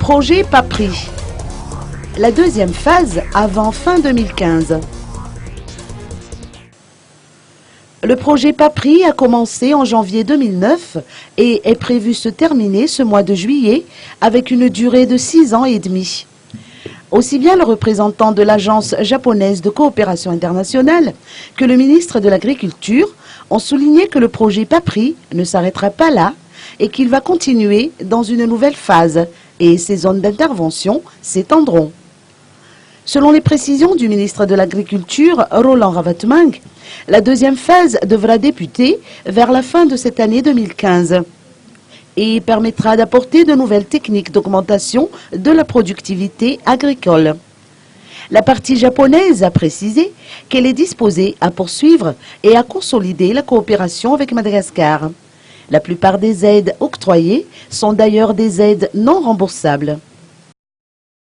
Projet PAPRI. La deuxième phase avant fin 2015. Le projet PAPRI a commencé en janvier 2009 et est prévu se terminer ce mois de juillet avec une durée de 6 ans et demi. Aussi bien le représentant de l'Agence japonaise de coopération internationale que le ministre de l'Agriculture ont souligné que le projet PAPRI ne s'arrêtera pas là et qu'il va continuer dans une nouvelle phase et ses zones d'intervention s'étendront. Selon les précisions du ministre de l'Agriculture, Roland Ravatmang, la deuxième phase devra débuter vers la fin de cette année 2015 et permettra d'apporter de nouvelles techniques d'augmentation de la productivité agricole. La partie japonaise a précisé qu'elle est disposée à poursuivre et à consolider la coopération avec Madagascar. La plupart des aides octroyées sont d'ailleurs des aides non remboursables.